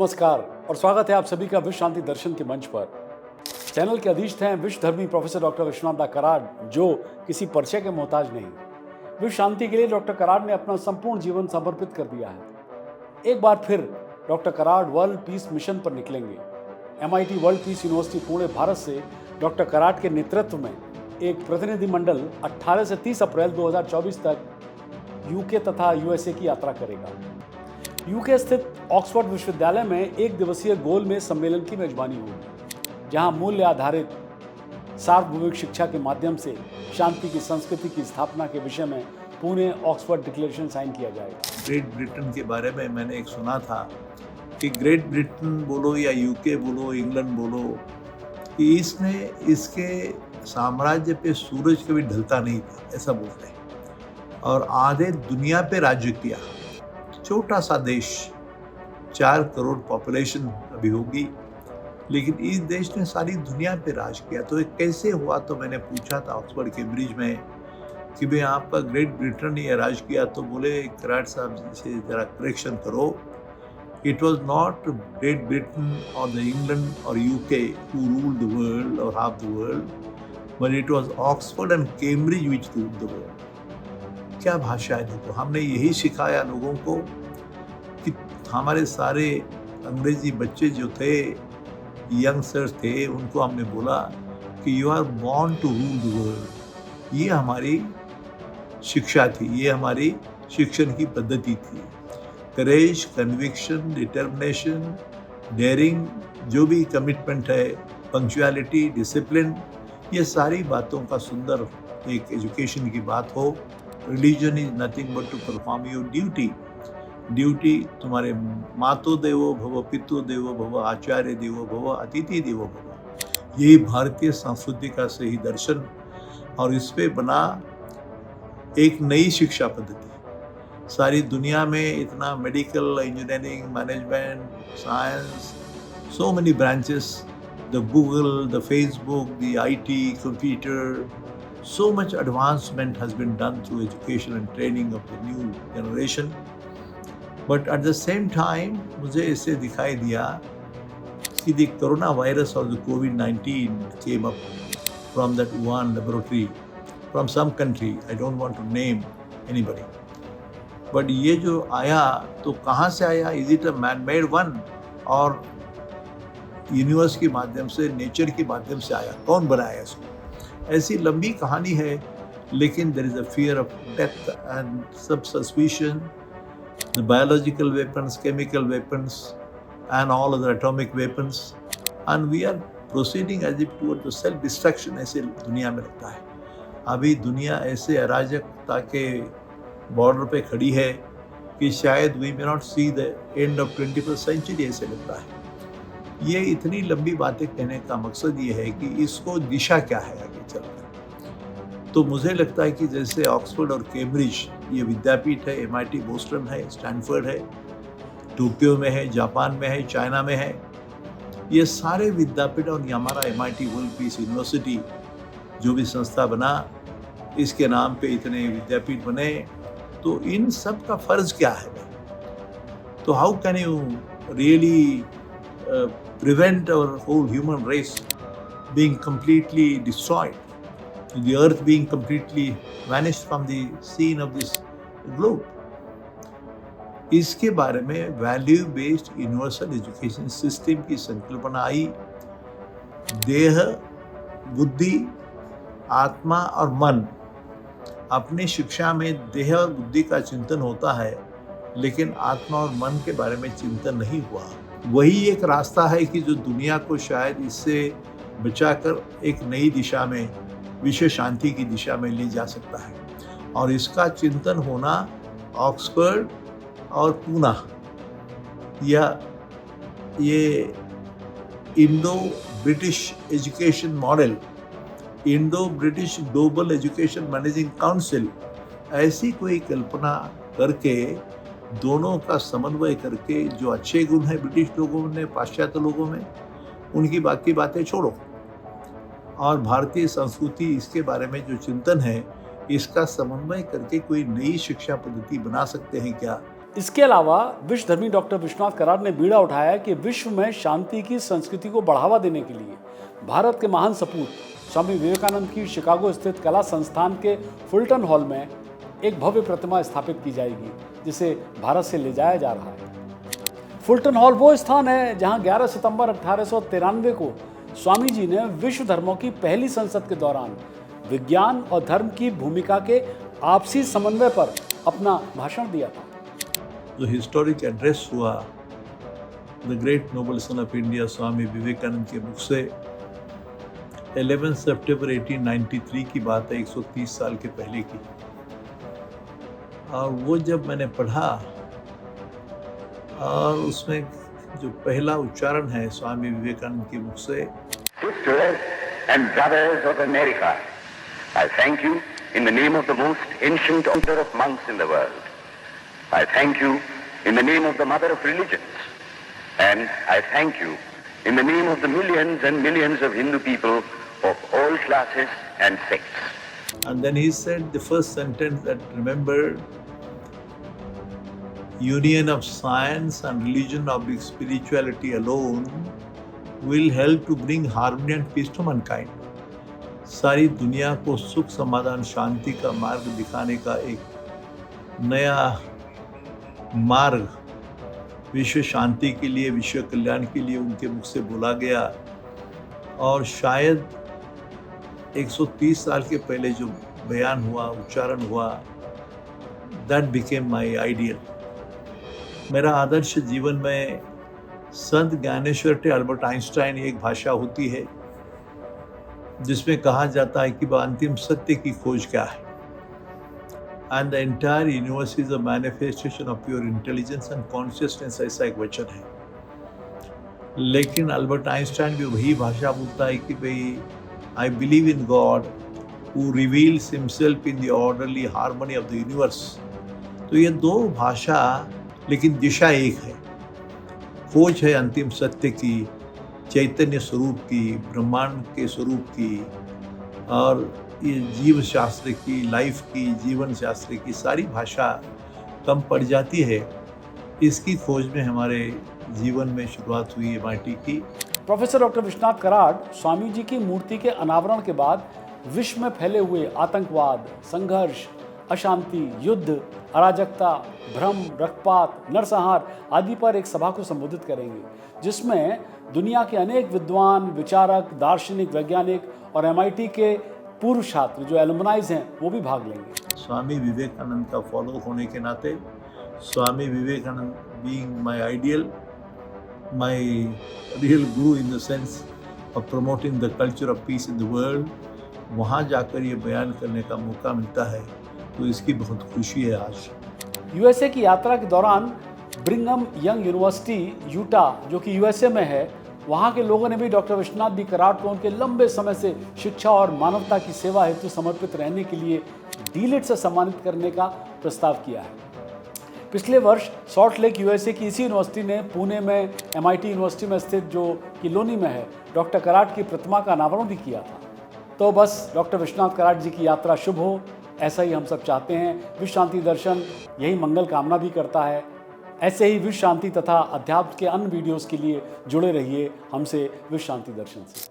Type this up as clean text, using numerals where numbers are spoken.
नमस्कार और स्वागत है आप सभी का विश्व शांति दर्शन के मंच पर। चैनल के अधीष्ट हैं विश्व धर्मी प्रोफेसर डॉक्टर विश्वनाथ कराड, जो किसी परिचय के मोहताज नहीं। विश्व शांति के लिए डॉक्टर कराड ने अपना संपूर्ण जीवन समर्पित कर दिया है। एक बार फिर doctor Karad world peace mission पर निकलेंगे। MIT world peace university Pune Bharat से डॉक्टर कराड के नेतृत्व में एक प्रतिनिधिमंडल 18 से 30 अप्रैल 2024 तक यूके तथा USA की यात्रा करेगा। यूके स्थित ऑक्सफोर्ड विश्वविद्यालय में एक दिवसीय गोलमेज सम्मेलन की मेजबानी होगी, जहां मूल्य आधारित सार्वभौमिक शिक्षा के माध्यम से शांति की संस्कृति की स्थापना के विषय में पुणे ऑक्सफोर्ड डिक्लेरेशन साइन किया जाएगा। ग्रेट ब्रिटेन के बारे में मैंने एक सुना था कि ग्रेट ब्रिटेन बोलो या यूके बोलो, इंग्लैंड बोलो, कि इसके साम्राज्य पे सूरज कभी ढलता नहीं था, ऐसा बोलते हैं। और आधे दुनिया पे राज्य किया। छोटा सा देश, 4 करोड़ पॉपुलेशन अभी होगी, लेकिन इस देश ने सारी दुनिया पे राज किया। तो ये कैसे हुआ? तो मैंने पूछा था ऑक्सफोर्ड केम्ब्रिज में कि भाई आपका ग्रेट ब्रिटेन ने राज किया, तो बोले कराड साहब से जरा करेक्शन करो, it was not great Britain और द इंग्लैंड और UK who ruled the world or half the world, but it was Oxford and Cambridge which ruled the world। क्या भाषा है देखो, हमने यही सिखाया लोगों को कि हमारे सारे अंग्रेजी बच्चे जो थे, यंगस्टर्स थे, उनको हमने बोला कि you are born to rule the world. ये हमारी शिक्षा थी, ये हमारी शिक्षण की पद्धति थी। करेज, कन्विक्शन, डिटर्मिनेशन, डेयरिंग, जो भी कमिटमेंट है, पंक्चुअलिटी, डिसिप्लिन, ये सारी बातों का सुंदर एक एजुकेशन की बात हो। Religion is nothing but to perform your duty. तुम्हारे मातो देवो भव, पितु देवो भव, आचार्य देवो भव, अतिथि देवो भव। यही भारतीय संस्कृति का सही दर्शन, और इस पे बना एक नई शिक्षा पद्धति। सारी दुनिया में इतना medical, engineering, management, science, so many branches, the Google, the Facebook, the IT, computer, so much advancement has been done through education and training of the new generation. But at the same time, मुझे इससे दिखाई दिया कि the coronavirus or the COVID-19 came up from that Wuhan laboratory, from some country, I don't want to name anybody. But ये जो आया तो कहाँ से आया? Is it a man-made one और यूनिवर्स के माध्यम से, नेचर के माध्यम से आया? कौन बनाया इसको? ऐसी लंबी कहानी है, लेकिन there is a fear of death and सब suspicion, the biological weapons, chemical weapons and all other atomic weapons, and we are proceeding as if toward the self destruction. ऐसे दुनिया में लगता है। अभी दुनिया ऐसे अराजकता के बॉर्डर पे खड़ी है कि शायद we may not see the end of 21st century, ऐसे लगता है। ये इतनी लंबी बातें कहने का मकसद ये है कि इसको दिशा क्या है आगे चलकर। तो मुझे लगता है कि जैसे ऑक्सफोर्ड और कैम्ब्रिज ये विद्यापीठ है, MIT बोस्टन है, स्टैनफोर्ड है, टोक्यो में है, जापान में है, चाइना में है, ये सारे विद्यापीठ, और हमारा MIT वर्ल्ड पीस यूनिवर्सिटी जो भी संस्था बना, इसके नाम पे इतने विद्यापीठ बने, तो इन सब का फर्ज क्या है? तो how can you really prevent our whole human race being completely destroyed, the earth being completely vanished from the scene of this globe? इसके बारे में value based universal education system की संकल्पना आई। देह, बुद्धि, आत्मा और मन, अपनी शिक्षा में देह और बुद्धि का चिंतन होता है, लेकिन आत्मा और मन के बारे में चिंतन नहीं हुआ। वही एक रास्ता है कि जो दुनिया को शायद इससे बचाकर एक नई दिशा में, विश्व शांति की दिशा में ले जा सकता है। और इसका चिंतन होना ऑक्सफोर्ड और पूना, या ये Indo British education model, Indo British global education managing council, ऐसी कोई कल्पना करके, दोनों का समन्वय करके, जो अच्छे गुण है ब्रिटिश लोगों में, पाश्चात्य लोगों में, उनकी बाकी बातें छोड़ो, और भारतीय संस्कृति, इसके बारे में जो चिंतन है, इसका समन्वय करके कोई नई शिक्षा पद्धति बना सकते हैं क्या? इसके अलावा विश्वधर्मी डॉक्टर विश्वनाथ कराड ने बीड़ा उठाया कि विश्व में शांति की संस्कृति को बढ़ावा देने के लिए भारत के महान सपूत स्वामी विवेकानंद की शिकागो स्थित कला संस्थान के फुलटन हॉल में एक भव्य प्रतिमा स्थापित की जाएगी, जिसे भारत से ले जाया जा रहा है। फुलटन हॉल वो स्थान है जहां 11 सितंबर 1893 को स्वामी जी ने विश्व धर्मों की पहली संसद के दौरान विज्ञान और धर्म की भूमिका के आपसी समन्वय पर अपना भाषण दिया था। जो हिस्टोरिक एड्रेस हुआ the great noble son of India Swami Vivekananda के मुख से 11 सितंबर 1893 की बात है, 130 साल के पहले की। और वो जब मैंने पढ़ा और उसमें जो पहला उच्चारण है स्वामी विवेकानंद के मुख से, Sisters and brothers of America, I thank you in the name of the most ancient order of monks in the world. I thank you in the name of the mother of religions. And I thank you in the name of the millions and millions of Hindu people of all classes and sects. And then he said the first sentence that remembered, union of science and religion of spirituality alone will help to bring harmony and peace to mankind. सारी दुनिया को सुख समाधान शांति का मार्ग दिखाने का एक नया मार्ग विश्व शांति के लिए, विश्व कल्याण के लिए उनके मुख से बोला गया। और शायद 130 साल के पहले जो बयान हुआ, उच्चारण हुआ, दैट बिकेम माई आइडियल। मेरा आदर्श जीवन में संत ज्ञानेश्वर टे अल्बर्ट आइंस्टाइन एक भाषा होती है जिसमें कहा जाता है कि वह अंतिम सत्य की खोज क्या है। And the entire universe is a manifestation of pure intelligence and consciousness, ऐसा एक वचन है। लेकिन अल्बर्ट आइंस्टाइन भी वही भाषा बोलता है कि भाई I believe in God who reveals himself in the orderly harmony of the universe. तो ये दो भाषा लेकिन दिशा एक है। खोज है अंतिम सत्य की, चैतन्य स्वरूप की, ब्रह्मांड के स्वरूप की, और ये जीव शास्त्र की, लाइफ की, जीवन शास्त्र की सारी भाषा कम पड़ जाती है। इसकी खोज में हमारे जीवन में शुरुआत हुई MIT की। प्रोफेसर डॉक्टर विश्वनाथ कराड स्वामी जी की मूर्ति के अनावरण के बाद विश्व में फैले हुए आतंकवाद, संघर्ष, अशांति, युद्ध, अराजकता, भ्रम, रक्तपात, नरसंहार आदि पर एक सभा को संबोधित करेंगे, जिसमें दुनिया के अनेक विद्वान, विचारक, दार्शनिक, वैज्ञानिक और MIT के पूर्व छात्र जो एलुमनाइज हैं वो भी भाग लेंगे। स्वामी विवेकानंद का फॉलो होने के नाते, Swami Vivekananda being my ideal, my real guru in the sense of promoting the culture of peace in the world, वहाँ जाकर ये बयान करने का मौका मिलता है, तो इसकी बहुत खुशी है आज। USA की यात्रा के दौरान ब्रिंघम यंग यूनिवर्सिटी यूटा, जो कि USA में है, वहाँ के लोगों ने भी डॉक्टर विश्वनाथ डी कराड को उनके लंबे समय से शिक्षा और मानवता की सेवा हेतु समर्पित रहने के लिए डीलिट से सम्मानित करने का प्रस्ताव किया है। पिछले वर्ष सॉल्ट लेक USA की इसी यूनिवर्सिटी ने पुणे में MIT यूनिवर्सिटी में स्थित, जो कि लोनी में है, डॉक्टर कराड की प्रतिमा का अनावरण भी किया था। तो बस डॉक्टर विश्वनाथ कराड जी की यात्रा शुभ हो, ऐसा ही हम सब चाहते हैं। विश्व शांति दर्शन यही मंगल कामना भी करता है। ऐसे ही विश्व शांति तथा अध्यात्म के अन्य वीडियोस के लिए जुड़े रहिए हमसे विश्व शांति दर्शन से।